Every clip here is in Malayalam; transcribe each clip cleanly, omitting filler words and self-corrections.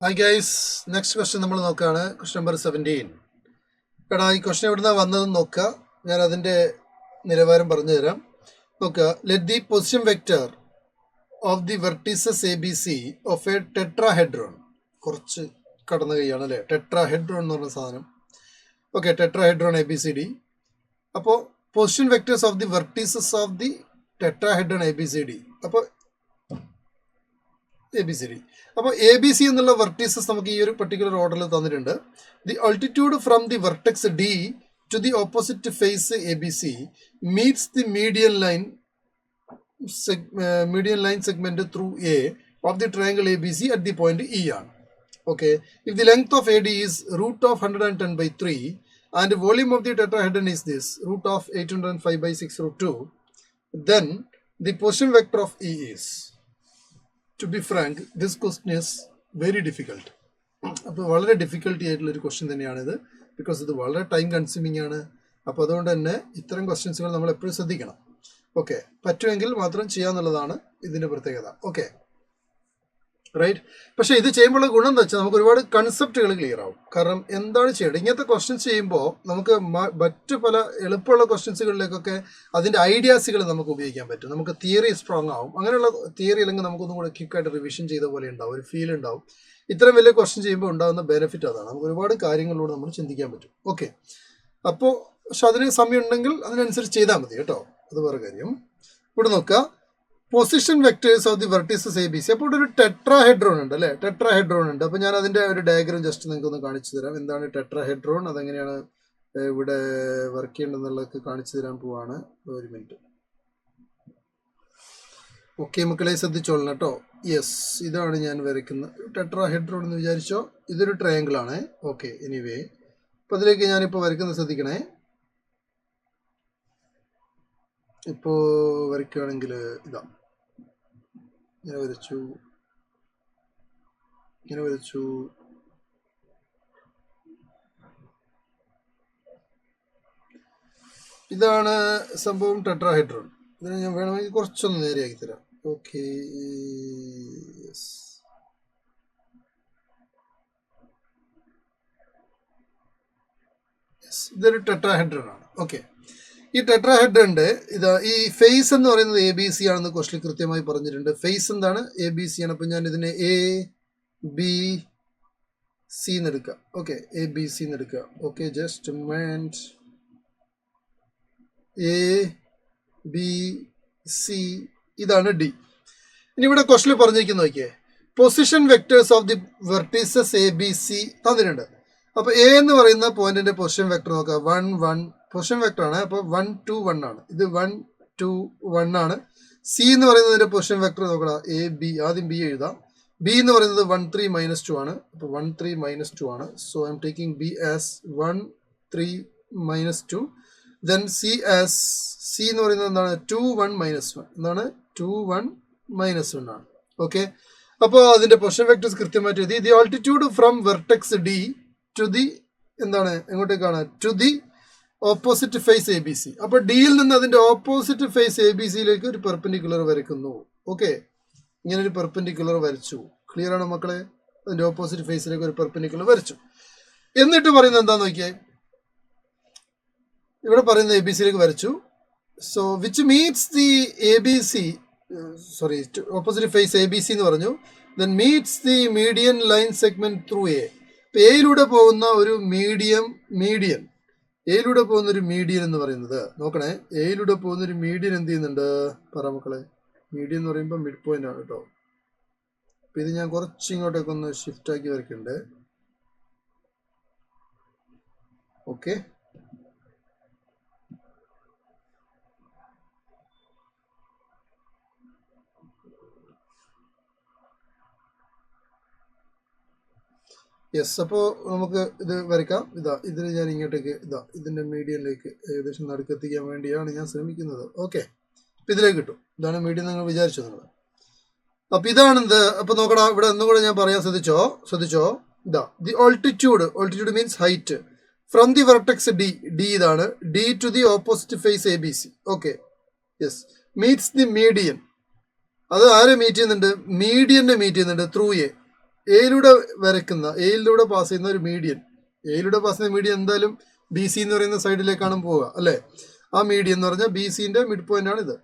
Hi guys, next question നമ്മൾ നോക്കുകയാണ്. Question number 17. എടാ ഈ ക്വസ്റ്റൻ എവിടുന്നാ വന്നതെന്ന് നോക്കുക. ഞാൻ അതിൻ്റെ നിലവാരം പറഞ്ഞു തരാം. നോക്കുക. Let the position vector of the vertices A B C of a tetrahedron. കുറച്ച് കടന്നു കൈയാണ് അല്ലേ, ടെട്രാഹെഡ്രോൺ എന്ന് പറഞ്ഞ സാധനം. Okay, tetrahedron A B C D. അപ്പോൾ position vectors of the vertices of the tetrahedron A B C D. അപ്പോൾ എ ബി സി ഡി. അപ്പോൾ എ ബി സി എന്നുള്ള വെർട്ടീസസ് നമുക്ക് ഈ ഒരു പെർട്ടിക്കുലർ ഓർഡറിൽ തന്നിട്ടുണ്ട്. The altitude from the vertex D to the opposite face A B C meets the median line segment through A of the triangle A B C at the point E ആണ്. Okay, if the length of A D is root of 110/3 and volume of the tetrahedron is this root of 805/6 √2, then the position vector of E is. To be frank, this question is very difficult. അപ്പോൾ വളരെ ഡിഫിക്കൽട്ടി ആയിട്ടുള്ളൊരു ക്വസ്റ്റ്യൻ തന്നെയാണിത്. ബിക്കോസ് ഇത് വളരെ ടൈം കൺസ്യൂമിംഗ് ആണ്. അപ്പോൾ അതുകൊണ്ട് തന്നെ ഇത്തരം ക്വസ്റ്റ്യൻസുകൾ നമ്മൾ എപ്പോഴും ശ്രദ്ധിക്കണം. ഓക്കെ, പറ്റുമെങ്കിൽ മാത്രം ചെയ്യാന്നുള്ളതാണ് ഇതിൻ്റെ പ്രത്യേകത. Okay, right. പക്ഷേ ഇത് ചെയ്യുമ്പോൾ ഗുണം എന്താ വെച്ചാൽ നമുക്ക് ഒരുപാട് കൺസെപ്റ്റുകൾ ക്ലിയർ ആവും. കാരണം എന്താണ് ചെയ്യേണ്ടത്, ഇങ്ങനത്തെ ക്വസ്റ്റ്യൻസ് ചെയ്യുമ്പോൾ നമുക്ക് മറ്റു പല എളുപ്പമുള്ള ക്വസ്റ്റ്യൻസുകളിലേക്കൊക്കെ അതിൻ്റെ ഐഡിയാസുകൾ നമുക്ക് ഉപയോഗിക്കാൻ പറ്റും. നമുക്ക് തിയറി സ്ട്രോങ് ആവും. അങ്ങനെയുള്ള തിയറി അല്ലെങ്കിൽ നമുക്കൊന്നും കൂടെ ക്വിക്കായിട്ട് റിവിഷൻ ചെയ്ത പോലെ ഉണ്ടാവും, ഒരു ഫീൽ ഉണ്ടാവും. ഇത്തരം വലിയ ക്വസ്റ്റ്യൻ ചെയ്യുമ്പോൾ ഉണ്ടാകുന്ന ബെനിഫിറ്റ് അതാണ്. നമുക്ക് ഒരുപാട് കാര്യങ്ങളിലൂടെ നമ്മൾ ചിന്തിക്കാൻ പറ്റും. ഓക്കെ, അപ്പോൾ പക്ഷെ അതിന് സമയം ഉണ്ടെങ്കിൽ അതിനനുസരിച്ച് ചെയ്താൽ മതി കേട്ടോ, അത് വേറെ കാര്യം. ഇവിടെ നോക്കുക, position vectors of the vertices A B C. അപ്പോൾ ഇവിടെ ഒരു ടെട്രാഹെഡ്രോൺ ഉണ്ട് അല്ലേ, ടെട്രാഹെഡ്രോൺ ഉണ്ട്. അപ്പോൾ ഞാൻ അതിൻ്റെ ഒരു ഡയഗ്രാം ജസ്റ്റ് നിങ്ങൾക്ക് ഒന്ന് കാണിച്ചു തരാം. എന്താണ് ടെട്രാഹെഡ്രോൺ, അതെങ്ങനെയാണ് ഇവിടെ വർക്ക് ചെയ്യേണ്ടതെന്നുള്ളതൊക്കെ കാണിച്ചു തരാൻ പോവാണ്. ഒരു മിനിറ്റ്. ഓക്കെ മക്കളെ, ശ്രദ്ധിച്ചോളണം കേട്ടോ. യെസ്, ഇതാണ് ഞാൻ വരയ്ക്കുന്നത് ടെട്രാഹെഡ്രോൺ എന്ന് വിചാരിച്ചോ. ഇതൊരു ട്രയാങ്കിൾ ആണ്. ഓക്കെ, എനിവേ, അപ്പോൾ അതിലേക്ക് ഞാനിപ്പോൾ വരയ്ക്കുന്നത് ശ്രദ്ധിക്കണേ. ഇപ്പോൾ വരയ്ക്കുകയാണെങ്കിൽ ഇതാ, ഇങ്ങനെ വരച്ചു. ഇതാണ് സംഭവം, ടെട്രാഹെഡ്രോൺ. ഇതിനെ ഞാൻ വേണമെങ്കിൽ കുറച്ചൊന്ന് നേരെയാക്കി തരാം. ഓക്കെ, ഇതൊരു ടെട്രാഹെഡ്രോൺ ആണ്. ഓക്കെ, ഈ ടെട്രാഹെഡ്രോണിന്റെ ഇതാ ഈ ഫേസ് എന്ന് പറയുന്നത് എ ബി സി ആണെന്ന് ക്വസ്റ്റിൽ കൃത്യമായി പറഞ്ഞിട്ടുണ്ട്. ഫേസ് എന്താണ്, എ ബി സി ആണ്. അപ്പം ഞാൻ ഇതിനെ എ ബി സി എന്ന് എടുക്കാം. ഓക്കെ, എ ബി സി എന്ന് എടുക്കുക. Okay, just mind A B C, ഇതാണ് ഡി. ഇനി ഇവിടെ ക്വസ്റ്റിൽ പറഞ്ഞിരിക്കുന്നത് നോക്കിയേ, position vectors of the vertices A B C തന്നിട്ടുണ്ട്. അപ്പോൾ എ എന്ന് പറയുന്ന പോയിന്റിന്റെ പൊസിഷൻ വെക്ടർ നോക്കുക, 1 1 പൊസിഷൻ വെക്ടർ ആണ്. അപ്പോൾ 1 2 1 ആണ്. ഇത് 1 2 1 ആണ്. സി എന്ന് പറയുന്നതിന്റെ പൊസിഷൻ വെക്ടർ നോക്കണം, എ ബി. ആദ്യം ബി എഴുതാം. ബി എന്ന് പറയുന്നത് 1 3 -2 ആണ്. അപ്പോൾ 1 3 -2 ആണ്. So I am taking B as 1 3 -2. Then C as, C എന്ന് പറയുന്നത് എന്താണ്, 2 1 -1. എന്താണ്, 2 1 -1 ആണ്. ഓക്കെ, അപ്പോൾ അതിന്റെ പൊസിഷൻ വെക്ടേഴ്സ് കൃത്യമായിട്ട് എഴുതി. The altitude from vertex D to the എന്താണ്, എങ്ങോട്ടേക്കാണ്, to the opposite face A B C. അപ്പോൾ ഡിയിൽ നിന്ന് അതിന്റെ ഓപ്പോസിറ്റ് ഫേസ് എ ബി സിയിലേക്ക് ഒരു പെർപെൻഡിക്കുലർ വരയ്ക്കുന്നു. ഓക്കെ, ഇങ്ങനെ ഒരു പെർപെൻഡിക്കുലർ വരച്ചു. ക്ലിയർ ആണ് മക്കളെ, അതിന്റെ ഓപ്പോസിറ്റ് ഫേസിലേക്ക് ഒരു പെർപെൻഡിക്കുലർ വരച്ചു. എന്നിട്ട് പറയുന്നത് എന്താന്ന് നോക്കിയേ, ഇവിടെ പറയുന്നത് എ ബി സിയിലേക്ക് വരച്ചു. So which meets the A B C, sorry, opposite face A B C എന്ന് പറഞ്ഞു. Then meets the median line segment through A. എയിലൂടെ പോകുന്ന ഒരു മീഡിയൻ എയിലൂടെ പോകുന്ന ഒരു മീഡിയൻ എന്ന് പറയുന്നത് നോക്കണേ, എയിലൂടെ പോകുന്ന ഒരു മീഡിയൻ എന്ത് ചെയ്യുന്നുണ്ട്, പറ മക്കളെ. മീഡിയൻ എന്ന് പറയുമ്പോൾ മിഡ് പോയിന്റ് ആണ് കേട്ടോ. അപ്പം ഇത് ഞാൻ കുറച്ച് ഇങ്ങോട്ടേക്ക് ഒന്ന് ഷിഫ്റ്റ് ആക്കി വരയ്ക്കുന്നുണ്ട്. Okay, yes. അപ്പോൾ നമുക്ക് ഇത് വരയ്ക്കാം. ഇതാ, ഇതിന് ഞാൻ ഇങ്ങോട്ടേക്ക് ഇതാ ഇതിൻ്റെ മീഡിയനിലേക്ക് ഏകദേശം നടുക്കെത്തിക്കാൻ വേണ്ടിയാണ് ഞാൻ ശ്രമിക്കുന്നത്. ഓക്കെ, അപ്പം ഇതിലേക്ക് കിട്ടും. ഇതാണ് മീഡിയം നിങ്ങൾ വിചാരിച്ചു നിങ്ങൾ. അപ്പം ഇതാണെന്ത്, അപ്പം നോക്കടാ, ഇവിടെ ഒന്നുകൂടെ ഞാൻ പറയാൻ ശ്രദ്ധിച്ചോ. ഇതാ, the altitude means height from the vertex D. ഇതാണ് D to the opposite face A B C. Okay, yes, meets the median. അത് ആരെ മീറ്റ് ചെയ്യുന്നുണ്ട്, മീഡിയനെ മീറ്റ് ചെയ്യുന്നുണ്ട് ത്രൂ എ. എയിലൂടെ വരയ്ക്കുന്ന, എയിലൂടെ പാസ് ചെയ്യുന്ന ഒരു മീഡിയൻ, എയിലൂടെ പാസ് ചെയ്യുന്ന മീഡിയൻ എന്തായാലും ബി സി എന്ന് പറയുന്ന സൈഡിലേക്കാണ് പോവുക അല്ലേ. ആ മീഡിയൻ എന്ന് പറഞ്ഞാൽ ബി സിന്റെ മിഡ് പോയിന്റ് ആണ് ഇത്.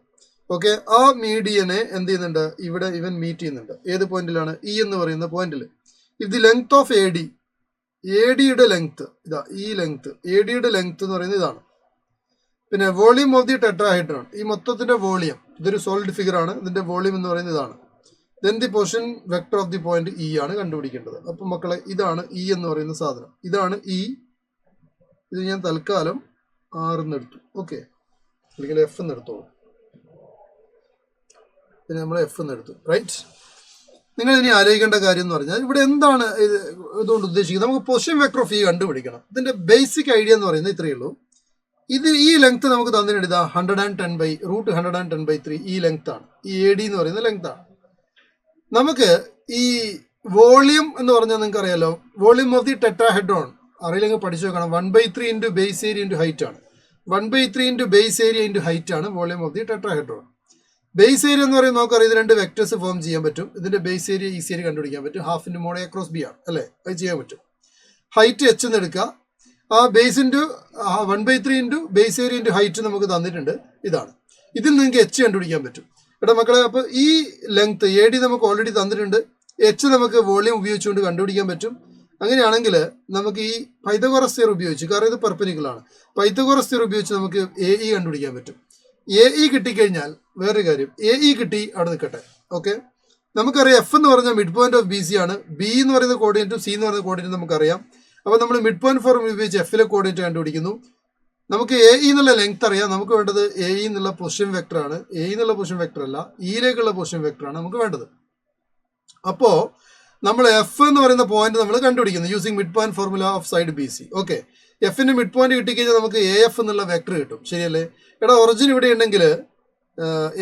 ഓക്കെ, ആ മീഡിയനെ എന്ത് ചെയ്യുന്നുണ്ട്, ഇവിടെ ഇവൻ മീറ്റ് ചെയ്യുന്നുണ്ട്. ഏത് പോയിന്റിലാണ്? ഇ എന്ന് പറയുന്ന പോയിന്റിൽ. If the length of A D, A ഡിയുടെ ലെങ്ത് ഇതാ, ഈ ലെങ്ത് എ ഡിയുടെ ലെങ്ത് എന്ന് പറയുന്നത് ഇതാണ്. പിന്നെ വോളിയം ഓഫ് ദി ടെട്രാഹൈഡ്രോൺ, ഈ മൊത്തത്തിന്റെ വോളിയം, ഇതൊരു സോളിഡ് ഫിഗർ ആണ്, ഇതിന്റെ വോളിയം എന്ന് പറയുന്നത് ഇതാണ്. Then the position vector of the point E ആണ് കണ്ടുപിടിക്കേണ്ടത്. അപ്പൊ മക്കളെ ഇതാണ് ഇ എന്ന് പറയുന്ന സാധനം, ഇതാണ് ഇ. ഇത് ഞാൻ തൽക്കാലം ആർ എന്ന് എടുത്തു. ഓക്കെ, അല്ലെങ്കിൽ എഫ് എന്ന് എടുത്തോളൂ. പിന്നെ നമ്മൾ എഫ് എന്ന് എടുത്തു. റൈറ്റ്, നിങ്ങൾ ഇനി ആലോചിക്കേണ്ട കാര്യം എന്ന് പറഞ്ഞാൽ ഇവിടെ എന്താണ് ഇതുകൊണ്ട് ഉദ്ദേശിക്കുന്നത്? നമുക്ക് പൊസിഷൻ വെക്ടർ ഓഫ് ഇ കണ്ടുപിടിക്കണം. ഇതിന്റെ ബേസിക് ഐഡിയ എന്ന് പറയുന്നത് ഇത്രയേ ഉള്ളൂ. ഇത് ഈ ലെങ്ത് നമുക്ക് തന്നിട്ടുണ്ട്, ഇതാ 110/√110/3 ഈ ലെങ്ത് ആണ്. ഈ എ ഡി എന്ന് പറയുന്ന ലെങ്ത് ആണ്. നമുക്ക് ഈ വോളിയം എന്ന് പറഞ്ഞാൽ നിങ്ങൾക്ക് അറിയാലോ, വോളിയം ഓഫ് ദി ടെട്രാഹെഡ്രോൺ അറിയില്ലെങ്കിൽ പഠിച്ചു നോക്കണം. 1/3 into base area into height ആണ്. 1/3 into base area into height ആണ് volume of the tetrahedron. Base area എന്ന് പറയുമ്പോൾ നമുക്കറിയാം, ഇത് രണ്ട് വെക്ടേഴ്സ് ഫോം ചെയ്യാൻ പറ്റും. ഇതിന്റെ ബേസ് ഏരിയ ഈസി ആയിട്ട് കണ്ടുപിടിക്കാൻ പറ്റും. Half into mode A cross B ആണ് അല്ലേ, അത് ചെയ്യാൻ പറ്റും. ഹൈറ്റ് എച്ച് എന്ന് എടുക്കുക. ആ base into 1/3 into base area into height നമുക്ക് തന്നിട്ടുണ്ട്, ഇതാണ്. ഇതിൽ നിങ്ങൾക്ക് എച്ച് കണ്ടുപിടിക്കാൻ പറ്റും. എടാ മക്കളെ, അപ്പോൾ ഈ ലെങ്ത് എ ഡി നമുക്ക് ഓൾറെഡി തന്നിട്ടുണ്ട്. എച്ച് നമുക്ക് വോളിയം ഉപയോഗിച്ചുകൊണ്ട് കണ്ടുപിടിക്കാൻ പറ്റും. അങ്ങനെയാണെങ്കിൽ നമുക്ക് ഈ പൈതഗോറസ് തിയറി ഉപയോഗിച്ച്, കാരണം ഇത് പെർപെൻഡിക്കുലർ ആണ്, പൈതഗോറസ് തിയറി ഉപയോഗിച്ച് നമുക്ക് എ ഇ കണ്ടുപിടിക്കാൻ പറ്റും. എ ഇ കിട്ടിക്കഴിഞ്ഞാൽ വേറൊരു കാര്യം, എ ഇ കിട്ടി, അവിടെ നിൽക്കട്ടെ. ഓക്കെ, നമുക്കറിയാം എഫ് എന്ന് പറഞ്ഞാൽ mid point of B C ആണ്. ബി എന്ന് പറയുന്ന കോർഡിനേറ്റും സി എന്ന് പറയുന്ന കോർഡിനേറ്റും നമുക്കറിയാം. അപ്പോൾ നമ്മൾ മിഡ് പോയിന്റ് ഫോർമുല ഉപയോഗിച്ച് എഫിലെ കോർഡിനേറ്റ് കണ്ടുപിടിക്കുന്നു. നമുക്ക് എ ഇ എന്നുള്ള ലെങ്ത് അറിയാം. നമുക്ക് വേണ്ടത് എ ഇ എന്നുള്ള പൊസിഷൻ വെക്ടർ ആണ്. എ ഇ എന്നുള്ള പൊസിഷൻ വെക്ടർ അല്ല, ഇയിലേക്കുള്ള പൊസിഷൻ വെക്ടർ ആണ് നമുക്ക് വേണ്ടത്. അപ്പോൾ നമ്മൾ എഫ് എന്ന് പറയുന്ന പോയിന്റ് നമ്മൾ കണ്ടുപിടിക്കുന്നു using mid point formula of side B C. Okay, എഫിന്റെ മിഡ് പോയിന്റ് കിട്ടിക്കഴിഞ്ഞാൽ നമുക്ക് എ എഫ് എന്നുള്ള വെക്ടർ കിട്ടും. ശരിയല്ലേ? എടാ, ഒറിജിൻ ഇവിടെ ഉണ്ടെങ്കിൽ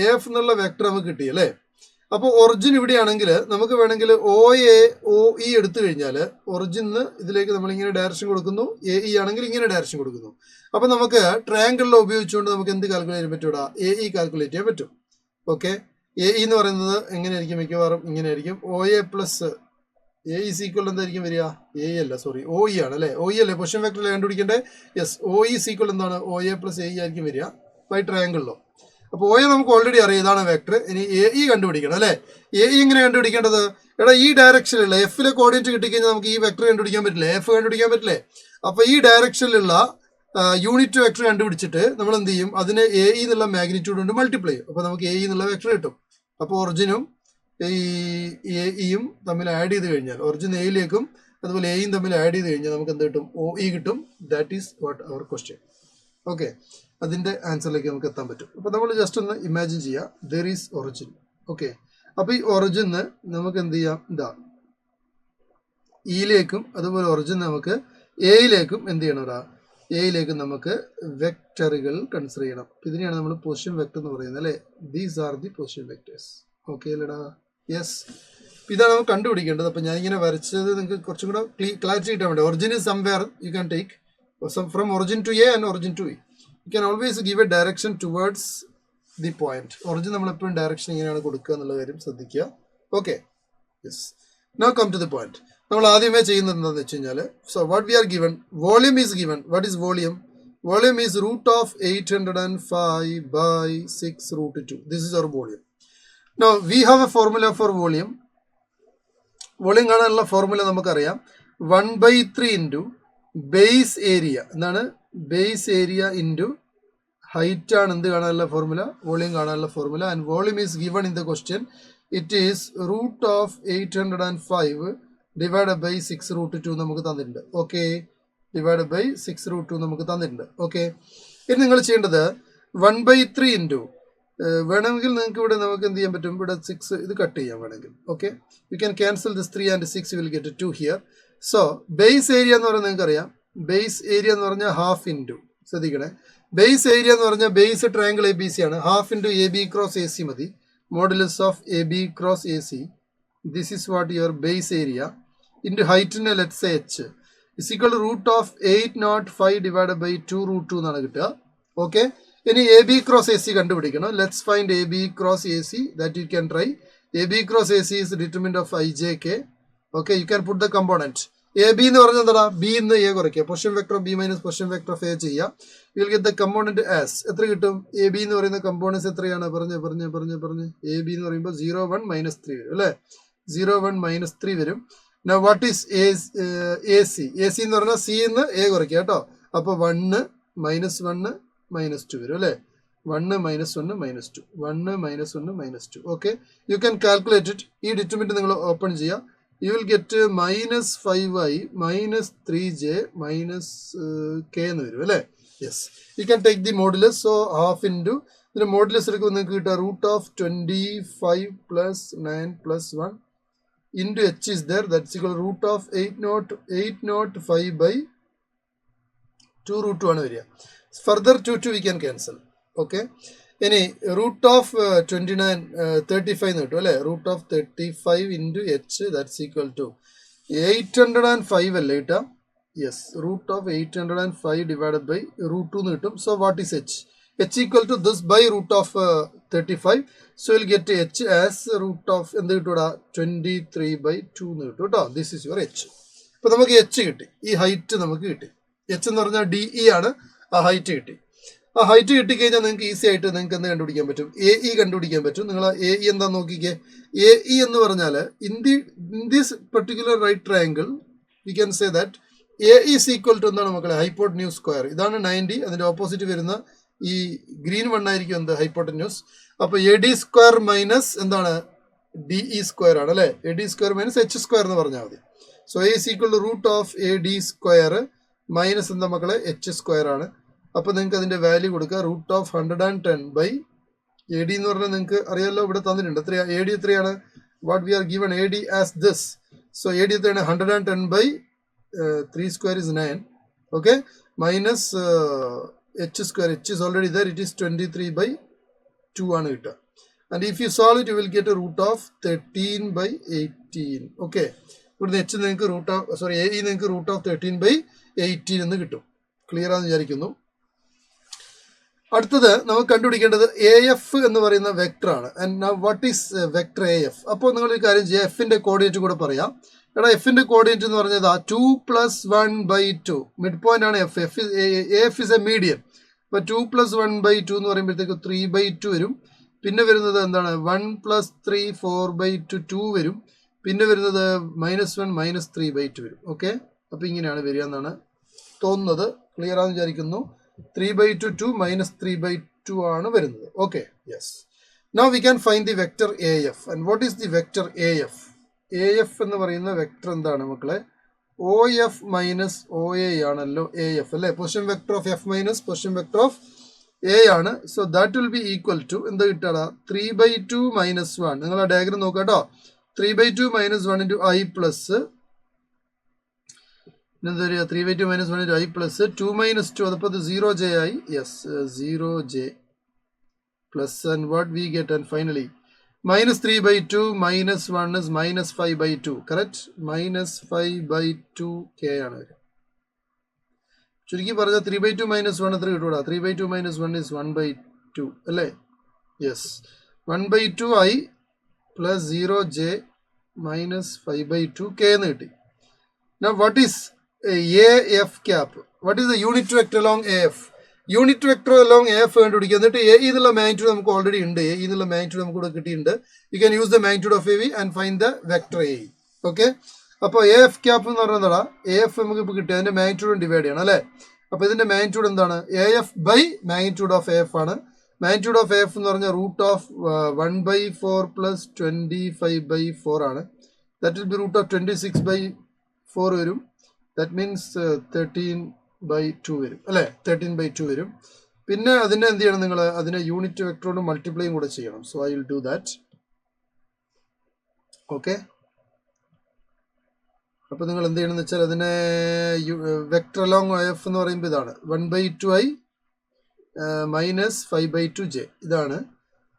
എ എഫ് എന്നുള്ള വെക്ടർ നമുക്ക് കിട്ടി അല്ലേ. അപ്പോൾ ഒറിജിൻ ഇവിടെയാണെങ്കിൽ നമുക്ക് വേണമെങ്കിൽ ഒ എ ഒ ഇ എടുത്തു കഴിഞ്ഞാൽ ഒറിജിന് ഇതിലേക്ക് നമ്മൾ ഇങ്ങനെ ഡയറക്ഷൻ കൊടുക്കുന്നു, എ ഇ ആണെങ്കിൽ ഇങ്ങനെ ഡയറക്ഷൻ കൊടുക്കുന്നു. അപ്പോൾ നമുക്ക് ട്രയാങ്കിളിൽ ഉപയോഗിച്ചുകൊണ്ട് നമുക്ക് എന്ത് കാൽക്കുലേറ്റ് ചെയ്യാൻ പറ്റൂടാ? എ ഇ കാൽക്കുലേറ്റ് ചെയ്യാൻ പറ്റും. ഓക്കെ, എ ഇ എന്ന് പറയുന്നത് എങ്ങനെയായിരിക്കും? മിക്കവാറും ഇങ്ങനെ ആയിരിക്കും. O A plus A E equal എന്തായിരിക്കും വരിക? എ അല്ല, സോറി, ഒ ഇ ആണ് അല്ലേ. ഒ ഇ അല്ലേ പൊസിഷൻ വെക്ടറിൽ കണ്ടുപിടിക്കേണ്ടത്? യെസ്, ഒ ഇ സീക്വൽ എന്താണ്? O A plus A E ആയിരിക്കും വരിക ബൈ ട്രയാങ്കിളിലോ. അപ്പോൾ ഒ എ നമുക്ക് ഓൾറെഡി അറിയാം, ഇതാണ് വെക്ടർ. ഇനി എ ഇ കണ്ടുപിടിക്കണം അല്ലേ. എ ഇ എങ്ങനെ കണ്ടുപിടിക്കേണ്ടത്? എടാ, ഈ ഡയറക്ഷനിലുള്ള എഫിലെ കോർഡിനേറ്റ് കിട്ടിക്കഴിഞ്ഞാൽ നമുക്ക് ഈ വെക്ടർ കണ്ടുപിടിക്കാൻ പറ്റില്ലേ? എഫ് കണ്ടുപിടിക്കാൻ പറ്റില്ലേ? അപ്പോൾ ഈ ഡയറക്ഷനിലുള്ള യൂണിറ്റ് വെക്ടർ കണ്ടുപിടിച്ചിട്ട് നമ്മൾ എന്ത് ചെയ്യും? അതിനെ എ ഇ എന്നുള്ള മാഗ്നിറ്റ്യൂഡ് കൊണ്ട് മൾട്ടിപ്ലൈ ചെയ്യും. അപ്പോൾ നമുക്ക് എ ഇ എന്നുള്ള വെക്ടർ കിട്ടും. അപ്പോൾ ഒറിജിനും ഈ എ ഇയും തമ്മിൽ ആഡ് ചെയ്ത് കഴിഞ്ഞാൽ, ഒറിജിൻ എയിലേക്കും അതുപോലെ എയും തമ്മിൽ ആഡ് ചെയ്ത് കഴിഞ്ഞാൽ നമുക്ക് എന്ത് കിട്ടും? ഒ ഇ കിട്ടും. That is what our question. Okay, അതിൻ്റെ ആൻസറിലേക്ക് നമുക്ക് എത്താൻ പറ്റും. അപ്പോൾ നമ്മൾ ജസ്റ്റ് ഒന്ന് ഇമാജിൻ ചെയ്യുക, ദർ ഈസ് ഒറിജിൻ. ഓക്കെ, അപ്പോൾ ഈ ഒറിജിന് നമുക്ക് എന്ത് ചെയ്യാം? ഇതാ ഇയിലേക്കും അതുപോലെ ഒറിജിൻ നമുക്ക് എയിലേക്കും എന്ത് ചെയ്യണം? എയിലേക്കും നമുക്ക് വെക്ടറുകൾ കൺസിഡർ ചെയ്യണം. ഇതിനെയാണ് നമ്മൾ പൊസിഷൻ വെക്ടർ എന്ന് പറയുന്നത് അല്ലേ. These are the position vectors. Okay അല്ലേടാ? യെസ്, ഇതാണ് നമുക്ക് കണ്ടുപിടിക്കേണ്ടത്. അപ്പോൾ ഞാനിങ്ങനെ വരച്ചത് നിങ്ങൾക്ക് കുറച്ചും കൂടെ ക്ലാരിറ്റി കിട്ടാൻ വേണ്ടി. Origin is somewhere you can take from origin to A and origin to E. You can always give a direction towards the point. Origin നമ്മളെപ്പോഴും ഡയറക്ഷൻ ഇങ്ങനെയാണ് കൊടുക്കുക എന്നുള്ള കാര്യം ശ്രദ്ധിക്കുക. Okay, yes, now come to the point. നമ്മൾ ആദ്യമേ ചെയ്യുന്നത് എന്താണെന്ന് വെച്ച് കഴിഞ്ഞാൽ, so what we are given, volume is given. What is volume? Volume is root of 805 by 6 root 2. This is our volume. Now we have a formula for volume. Volume കാണാനുള്ള ഫോർമുല നമുക്കറിയാം. 1/3 ഇൻറ്റു ബേസ് ഏരിയ. എന്താണ്? ബേസ് ഏരിയ ഇൻറ്റു ഹൈറ്റ് ആണ് എന്ത് കാണാനുള്ള ഫോർമുല? വോളിയം കാണാനുള്ള formula. And volume is given in the question. It is root of 805 divide by 6 root 2 നമുക്ക് തന്നിട്ടുണ്ട്. ഓക്കെ, ഡിവൈഡ് ബൈ 6 root 2 നമുക്ക് തന്നിട്ടുണ്ട്. ഓക്കെ, ഇനി നിങ്ങൾ ചെയ്യേണ്ടത് 1/3 ഇൻറ്റു വേണമെങ്കിൽ നിങ്ങൾക്ക് ഇവിടെ നമുക്ക് എന്ത് ചെയ്യാൻ പറ്റും? ഇവിടെ 6 ഇത് കട്ട് ചെയ്യാം വേണമെങ്കിൽ. Okay, you can cancel this 3 and 6 will get 2 here. So base area എന്ന് പറയുന്നത് നിങ്ങൾക്ക് അറിയാം. ബേസ് ഏരിയ എന്ന് പറഞ്ഞാൽ ഹാഫ് ഇൻറ്റു, ശ്രദ്ധിക്കണേ, ബേസ് ഏരിയ എന്ന് പറഞ്ഞാൽ base triangle A B C ആണ്. Half into A B cross A C മതി. Modulus of A B cross A C, this is what your base area into ഹൈറ്റിൻ്റെ let's say H is equal to root of 805 divided by 2 root 2 എന്നാണ് കിട്ടുക. ഓക്കെ, ഇനി A B cross A C കണ്ടുപിടിക്കണം. Let's find A B cross A C. That you can try. A B cross A C is determinant of I J K. Okay, you can put the component. A B എന്ന് പറഞ്ഞാൽ എന്താ? B എന്ന് A കുറയ്ക്കുക. Position vector B minus position vector of A ചെയ്യുക. You will get the component as. എത്ര കിട്ടും? A B എന്ന് പറയുന്ന കമ്പോണൻസ് എത്രയാണ്? പറഞ്ഞ് A B എന്ന് പറയുമ്പോൾ 0 1 മൈനസ് 3 വരും അല്ലേ? 0 1 മൈനസ് 3 വരും. Now what is AC? AC എന്ന് പറഞ്ഞാൽ C എന്ന് A കുറയ്ക്കുക കേട്ടോ. അപ്പോൾ 1 മൈനസ് 1 മൈനസ് 2 വരും അല്ലേ? 1 minus 1 minus 2. 1 minus 1 minus 2. Okay, you can calculate it. ഈ ഡിറ്റർമിനന്റ് നിങ്ങൾ ഓപ്പൺ ചെയ്യുക. You will get minus 5y minus 3j minus k എന്ന് വരും അല്ലേ? Yes, you can take the modulus. So half into ഇതിൻ്റെ മോഡുലസ് എടുക്കുമ്പോൾ നിങ്ങൾക്ക് കിട്ടുക root of 25 plus 9 plus 1 into H is there, that's equal root of 805 by 2 root 2 ആണ് വരിക. Further 2 we can cancel. Okay, ഇനി റൂട്ട് ഓഫ് 35 എന്ന് കിട്ടും അല്ലേ? Root of 35 into H that's equal to 805 അല്ലേ കിട്ടുക? Yes, root of 805 divided by root 2 എന്ന് കിട്ടും. So what is H? H equal to this by root of 35. So will get H as root of എന്ത് കിട്ടൂടാ? 23/2 എന്ന് കിട്ടും കേട്ടോ. This is your H. ഇപ്പം നമുക്ക് എച്ച് കിട്ടി, ഈ ഹൈറ്റ് നമുക്ക് കിട്ടി. എച്ച് എന്ന് പറഞ്ഞാൽ DE ആണ്, ആ ഹൈറ്റ് കിട്ടി. ആ ഹൈറ്റ് കിട്ടിക്കഴിഞ്ഞാൽ നിങ്ങൾക്ക് ഈസി ആയിട്ട് നിങ്ങൾക്ക് എന്ത് കണ്ടുപിടിക്കാൻ പറ്റും? AE കണ്ടുപിടിക്കാൻ പറ്റും. നിങ്ങൾ AE എന്താന്ന് നോക്കിക്കേ. AE എന്ന് പറഞ്ഞാൽ in this particular right triangle we can say that AE is equal to എന്താണ് മക്കളെ? Hypotenuse square. ഇതാണ് 90. അതിൻ്റെ ഓപ്പോസിറ്റ് വരുന്ന ഈ ഗ്രീൻ വൺ ആയിരിക്കും എന്ത്? ഹൈപ്പോട്ടന്യൂസ്. അപ്പോൾ AD സ്ക്വയർ മൈനസ് എന്താണ്? DE സ്ക്വയർ ആണ് അല്ലേ? AD square minus H square എന്ന് പറഞ്ഞാൽ മതി. So A is equal to root of AD square minus എന്താ മക്കളെ? H സ്ക്വയർ ആണ്. അപ്പോൾ നിങ്ങൾക്ക് അതിൻ്റെ വാല്യൂ കൊടുക്കുക. റൂട്ട് ഓഫ് 110 ബൈ AD എന്ന് പറഞ്ഞാൽ നിങ്ങൾക്ക് അറിയാമല്ലോ, ഇവിടെ തന്നിട്ടുണ്ട്. എത്രയാണ് AD? എത്രയാണ്? What we are given AD as this. So AD എത്രയാണ്? 110 by 3 square is 9. Okay, minus H square. H is already there, it is 23/2 ആണ് കിട്ടുക. And if you solve it you will get root of 13/18. Okay, ഇവിടുന്ന് H നിങ്ങൾക്ക് റൂട്ട് ഓഫ് AE നിങ്ങൾക്ക് റൂട്ട് ഓഫ് 13/18 എന്ന് കിട്ടും. ക്ലിയർ ആണെന്ന് വിചാരിക്കുന്നു. അടുത്തത് നമുക്ക് കണ്ടുപിടിക്കേണ്ടത് AF എന്ന് പറയുന്ന വെക്ടർ ആണ്. And what is vector AF? അപ്പോൾ നിങ്ങൾ ഒരു കാര്യം ചെയ്യുക, എഫിന്റെ കോർഡിനേറ്റ് കൂടെ പറയാം. എടാ, എഫിന്റെ കോർഡിനേറ്റ് എന്ന് പറഞ്ഞത് 2 + 1/2 മിഡ് പോയിന്റ് ആണ് F. AF is A median. അപ്പോൾ 2 + 1/2 എന്ന് പറയുമ്പോഴത്തേക്ക് 3/2 വരും. പിന്നെ വരുന്നത് എന്താണ്? 1 + 3 4/2 2 വരും. പിന്നെ വരുന്നത് -1 -3/2 വരും. ഓക്കെ, അപ്പോൾ ഇങ്ങനെയാണ് വരിക എന്നാണ് തോന്നുന്നത്. ക്ലിയർ ആണെന്ന് വിചാരിക്കുന്നു. 3/2 2 -3/2 ആണ് വരുന്നത്. Okay, yes. Now we can find the vector AF. And what is the vector AF? AF എന്ന് പറയുന്ന വെക്ടർ എന്താണ് മക്കളെ? OF മൈനസ് OA ആണല്ലോ AF അല്ലേ? Position vector of F minus position vector of A ആണ്. So that will be equal to എന്താ കിട്ടാ? 3/2 - 1. നിങ്ങൾ ആ ഡയഗ്രം നോക്കുക കേട്ടോ. 3/2 - 1 ഇൻറ്റു I പ്ലസ് എന്താ വരിക? 3/2 - 1 ഇൻറ്റു I പ്ലസ് 2 - 2. അതപ്പോൾ അത് 0j ആയി. Yes, 0j plus and what we get? And finally -3/2 - 1 is -5/2. Correct? -5/2 k ആണ് വരിക. ചുരുക്കി പറഞ്ഞാൽ 3/2 - 1 എത്ര കിട്ടൂടാ? 3/2 - 1 is 1/2 അല്ലേ? Yes, 1/2 I plus 0j -5/2 k എന്ന് കിട്ടി. Now what is AF cap? What is the unit vector along AF? Unit vector along AF കണ്ടുപിടിക്കുക. എന്നിട്ട് A എന്നുള്ള മാഗ്നിറ്റ്യൂഡ് നമുക്ക് ഓൾറെഡി ഉണ്ട്. A എന്നുള്ള മാഗ്നിറ്റ്യൂഡ് നമുക്ക് ഇവിടെ കിട്ടിയിട്ടുണ്ട്. You can use the magnitude of AV and find the vector AE. Okay, അപ്പോൾ AF ക്യാപ്പ് എന്ന് പറയുന്നതാ AF നമുക്ക് ഇപ്പോൾ കിട്ടിയ അതിന്റെ മാഗ്നിറ്റ്യൂഡ് ഡിവൈഡ് ചെയ്യണം അല്ലേ? അപ്പോൾ ഇതിന്റെ മാഗ്നിറ്റ്യൂഡ് എന്താണ്? AF by magnitude of AF ആണ്. മാഗ്നിറ്റ്യൂഡ് ഓഫ് AF എന്ന് പറഞ്ഞാൽ റൂട്ട് ഓഫ് 1/4 പ്ലസ് 25/4 ആണ്. That will be root of 26/4 വരും. ദാറ്റ് മീൻസ് 13/2 വരും അല്ലേ? 13/2 വരും. പിന്നെ അതിനെ എന്ത് ചെയ്യണം? നിങ്ങൾ അതിനെ യൂണിറ്റ് വെക്ടറോട് മൾട്ടിപ്ലൈയും കൂടെ ചെയ്യണം. So I will do that. Okay, അപ്പോൾ നിങ്ങൾ എന്ത് ചെയ്യണമെന്ന് വെച്ചാൽ അതിനെ വെക്ടർ അലോങ് AF എന്ന് പറയുമ്പോൾ ഇതാണ് 1/2I -5/2j ഇതാണ്.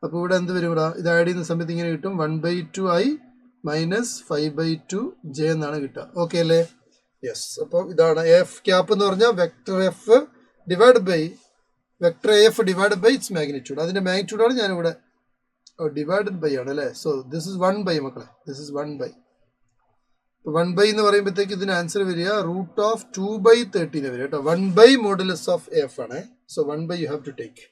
അപ്പോൾ ഇവിടെ എന്ത് വരും? ഇവിടെ ഇത് ആഡ് ചെയ്യുന്ന സമയത്ത് ഇങ്ങനെ കിട്ടും 1/2I -5/2j എന്നാണ് കിട്ടുക. ഓക്കെ അല്ലേ? യെസ്, അപ്പോൾ ഇതാണ് AF ക്യാപ്പ് എന്ന് പറഞ്ഞാൽ vector F divide by vector AF divide by it's magnitude. അതിൻ്റെ മാഗ്നിറ്റ്യൂഡാണ് ഞാനിവിടെ ഡിവൈഡഡ് ബൈ ആണ് അല്ലേ? സോ ദിസ് ഇസ് 1/, മക്കളെ. This is 1/. 1 by എന്ന് പറയുമ്പോഴത്തേക്ക് ഇതിന് ആൻസർ വരിക റൂട്ട് ഓഫ് 2/13 വരിക കേട്ടോ. 1 by മോഡുലസ് ഓഫ് എഫ് ആണ്. So 1 by you have to take.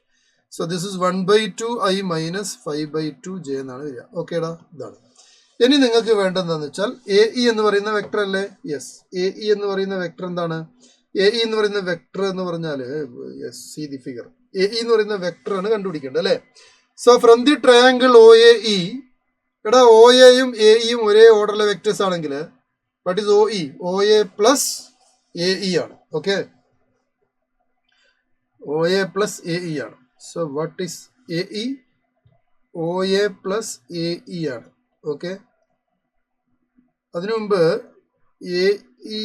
So this is 1/2i minus 5/2j എന്നാണ് വരിക. ഓക്കേടാ, ഇതാണ്. ഇനി നിങ്ങൾക്ക് വേണ്ടതെന്ന് വെച്ചാൽ എ ഇ എന്ന് പറയുന്ന വെക്ടർ അല്ലേ? യെസ്, എ ഇ എന്ന് പറയുന്ന വെക്ടർ എന്താണ്? എ ഇ എന്ന് പറയുന്ന വെക്ടർ എന്ന് പറഞ്ഞാൽ yes, see the figure. A E എന്ന് പറയുന്ന വെക്ടർ ആണ് കണ്ടുപിടിക്കേണ്ടത് അല്ലേ? So from the triangle O A E, എടാ ഒ എയും എ ഇയും ഒരേ ഓർഡറിലെ വെക്ടേഴ്സ് ആണെങ്കിൽ what is O E? O A plus A E ആണ്. Okay, O A plus A E ആണ്. So what is A E? O A plus A E ആണ്. ഓക്കെ, അതിനു മുമ്പ് എ ഇ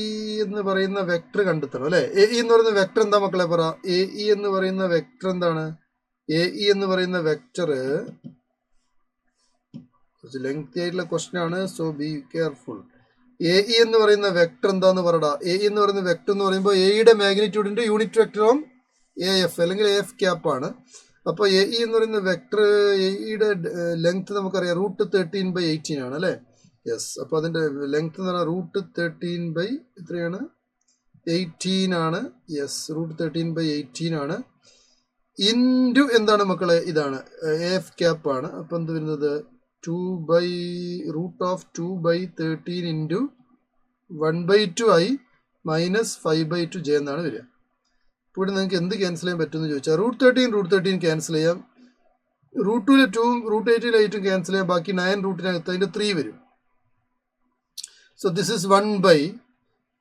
എന്ന് പറയുന്ന വെക്ടർ കണ്ടെത്തണം അല്ലെ? എ ഇ എന്ന് പറയുന്ന വെക്ടർ എന്താ മക്കളെ പറ? എ ഇ എന്ന് പറയുന്ന വെക്ടർ എന്താണ്? എ ഇ എന്ന് പറയുന്ന വെക്ടർ ലെങ്തി ആയിട്ടുള്ള ക്വസ്റ്റ്യൻ ആണ്, so be careful. A E എന്ന് പറയുന്ന വെക്ടർ എന്താന്ന് പറയടാ? എ ഇ എന്ന് പറയുന്ന വെക്ടർ എന്ന് പറയുമ്പോൾ എയുടെ മാഗ്നിറ്റ്യൂഡിന്റെ unit vector on A F അല്ലെങ്കിൽ എ എഫ് ക്യാപ്പ് ആണ്. അപ്പോൾ എ ഇ എന്ന് പറയുന്ന വെക്ടർ, എയുടെ ലെങ്ത് നമുക്കറിയാം √13/18 ആണ് അല്ലേ? യെസ്, അപ്പോൾ അതിന്റെ ലെങ്ത് എന്ന് പറഞ്ഞാൽ √13 എത്രയാണ്? 18 ആണ്. യെസ്, √13/18 ആണ്. ഇൻറ്റു എന്താണ് മക്കളെ? ഇതാണ് എ എഫ് ക്യാപ്പ് ആണ്. അപ്പോൾ എന്ത് വരുന്നത്? √2/13 ഇൻറ്റു 1/2i മൈനസ് 5/2j എന്നാണ് വരിക. ഇവിടെ നിങ്ങൾക്ക് എന്ത് ക്യാൻസൽ ചെയ്യാൻ പറ്റുമെന്ന് ചോദിച്ചാൽ √13 ക്യാൻസൽ ചെയ്യാം, √2 2ഉം √8 8ഉം ക്യാൻസൽ ചെയ്യാം, ബാക്കി 9 റൂട്ടിനകത്ത് അതിൻ്റെ 3 വരും. സോ ദിസ് ഇസ് 1 by,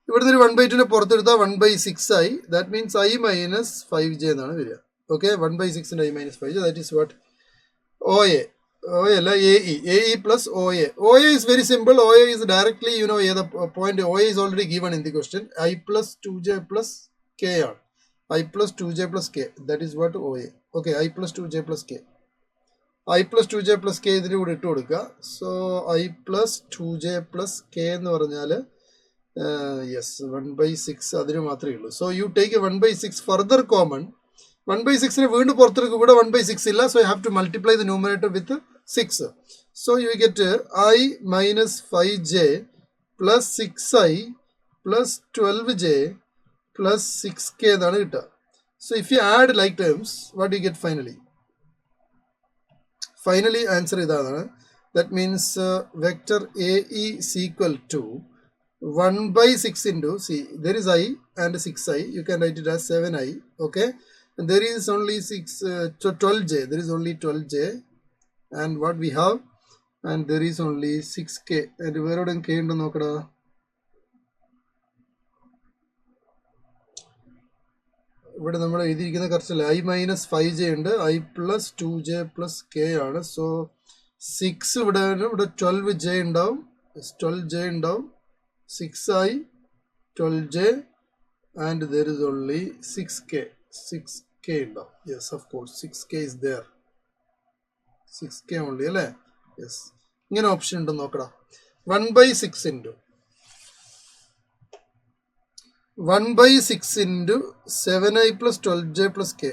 ഇവിടുന്ന് ഒരു 1/2 പുറത്തെടുത്താൽ 1/6i, that means i minus 5j എന്നാണ് വരിക. Okay, 1/6 i minus 5j, that is what O A. O A അല്ല, A E plus O A. O A is very simple. O A is directly you know ഏത് point. O A is already given in the question. i plus 2j plus K ആണ്. i plus 2j plus K, that is what O A. Okay, i plus 2j plus K. i plus 2j plus K ഇതിന് കൂടെ ഇട്ട് കൊടുക്കുക. So i plus 2j plus K എന്ന് പറഞ്ഞാൽ യെസ് 1/6 അതിന് മാത്രമേ ഉള്ളൂ. So you take 1/6 further common. 1/6 വീണ്ടും പുറത്തെടുക്കും. ഇവിടെ 1/6 ഇല്ല, so you have to multiply the numerator with 6. So you get i minus 5j plus 6i plus 12j plus 6k എന്നാണ് കിട്ടുക. So if you add like terms, what you get finally? Finally answer ഇതാണ്. That means vector A E is equal to 1/6 into, see there is I and 6i, you can write it as 7i. Okay, and there is only 12j, there is only 12j, and what we have, and there is only 6k, and where would k ഉണ്ട് നോക്കടാ? ഇവിടെ നമ്മൾ എഴുതിയിരിക്കുന്ന കുറച്ചല്ലേ, i മൈനസ് 5j ഉണ്ട്, i plus 2j plus k ആണ്. സോ 6 ഇവിടെ 12j ഉണ്ടാവും, 12j ഉണ്ടാവും, 6i 12j, and there is only 6k ഉണ്ടാവും. Yes, of course 6k is there, 6k only അല്ലേ? യെസ്, ഇങ്ങനെ ഓപ്ഷൻ ഉണ്ടെന്ന് നോക്കടാ. 1/6 into 7i plus 12j plus k,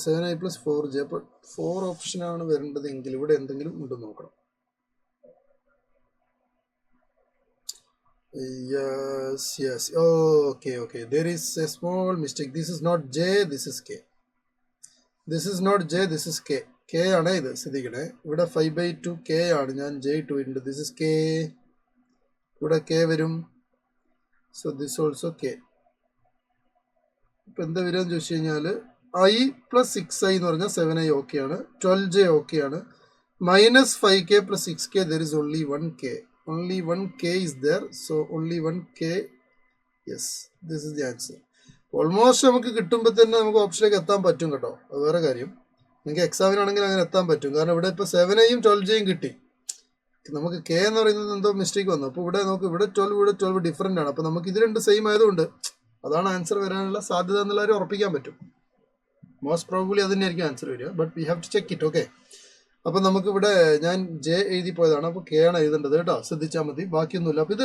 7i plus 4j. അപ്പോൾ 4 ഓപ്ഷനാണ് വരേണ്ടതെങ്കിൽ ഇവിടെ എന്തെങ്കിലും ഉണ്ടെന്ന് നോക്കണം. Yes. Okay. There is a small mistake. This is not j, this is k. This is not j, this is k. K ആണ് ഇത്, ശ്രദ്ധിക്കണേ. ഇവിടെ 5/2 k ആണ്, ഞാൻ j ഇട്ടു. This is k, ഇവിടെ k വരും. So this also k. ഇപ്പം എന്താ വരിക എന്ന് ചോദിച്ചു കഴിഞ്ഞാൽ i പ്ലസ് 6i എന്ന് പറഞ്ഞാൽ 7i ഓക്കെ ആണ്, 12j ഓക്കെ ആണ്, minus 5k plus 6k, there is only 1k. Only 1k is there, so only 1k. Yes, this is the answer. Almost നമുക്ക് കിട്ടുമ്പോൾ തന്നെ നമുക്ക് ഓപ്ഷനിലേക്ക് എത്താൻ പറ്റും കേട്ടോ. അത് വേറെ കാര്യം. നിങ്ങൾക്ക് എക്സാമിനാണെങ്കിൽ അങ്ങനെ എത്താൻ പറ്റും. കാരണം ഇവിടെ ഇപ്പോൾ 7iയും 12jയും കിട്ടി. നമുക്ക് k എന്ന് പറയുന്നത് എന്തോ മിസ്റ്റേക്ക് വന്നു. അപ്പോൾ ഇവിടെ നമുക്ക് ഇവിടെ 12 ഡിഫറെൻ്റ് ആണ്. അപ്പോൾ നമുക്ക് ഇത് രണ്ട് സെയിം ആയതുകൊണ്ട് അതാണ് ആൻസർ വരാനുള്ള സാധ്യത എന്നുള്ളവരെ ഉറപ്പിക്കാൻ പറ്റും. മോസ്റ്റ് പ്രോബബ്ലി അത് തന്നെയായിരിക്കും ആൻസർ വരിക, but we have to check it. Okay, അപ്പോൾ നമുക്കിവിടെ ഞാൻ ജെ എഴുതി പോയതാണ്, അപ്പോൾ കെ ആണ് എഴുതേണ്ടത് കേട്ടോ, ശ്രദ്ധിച്ചാൽ മതി, ബാക്കിയൊന്നുമില്ല. അപ്പോൾ ഇത്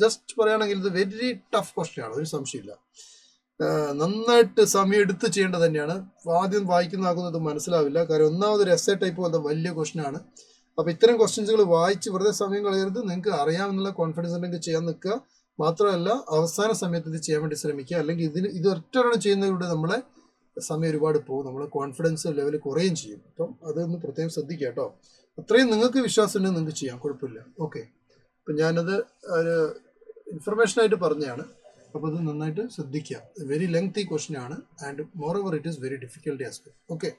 ജസ്റ്റ് പറയുകയാണെങ്കിൽ ഇത് വെരി ടഫ് ക്വസ്റ്റ്യൻ ആണ്, ഒരു സംശയമില്ല. നന്നായിട്ട് സമയം എടുത്ത് ചെയ്യേണ്ടത് തന്നെയാണ്. ആദ്യം വായിക്കുന്ന ആക്കുന്നത് മനസ്സിലാവില്ല, കാരണം ഒന്നാമത് ഒരു എസ്സേ ടൈപ്പ് പോലത്തെ വലിയ ക്വസ്റ്റ്യൻ ആണ്. അപ്പോൾ ഇത്തരം ക്വസ്റ്റ്യൻസുകൾ വായിച്ച് വെറുതെ സമയം കളയരുത്. നിങ്ങൾക്ക് അറിയാമെന്നുള്ള കോൺഫിഡൻസ് ഉണ്ടെങ്കിൽ ചെയ്യാൻ നിൽക്കുക. മാത്രമല്ല അവസാന സമയത്ത് ഇത് ചെയ്യാൻ വേണ്ടി ശ്രമിക്കുക. അല്ലെങ്കിൽ ഇത് ഒറ്റയാണ് ചെയ്യുന്നതിലൂടെ നമ്മളെ സമയം ഒരുപാട് പോകും, നമ്മളെ കോൺഫിഡൻസ് ലെവൽ കുറയുകയും ചെയ്യും. അപ്പം അതൊന്ന് പ്രത്യേകം ശ്രദ്ധിക്കുക കേട്ടോ. അത്രയും നിങ്ങൾക്ക് വിശ്വാസം ഉണ്ടെങ്കിൽ നിങ്ങൾക്ക് ചെയ്യാം, കുഴപ്പമില്ല. ഓക്കെ, അപ്പം ഞാനത് ഒരു ഇൻഫർമേഷനായിട്ട് പറഞ്ഞതാണ്. അപ്പോൾ അത് നന്നായിട്ട് ശ്രദ്ധിക്കുക. വെരി ലെങ്തി ക്വസ്റ്റ്യൻ ആണ്, and more over it is very difficulty as well. Okay.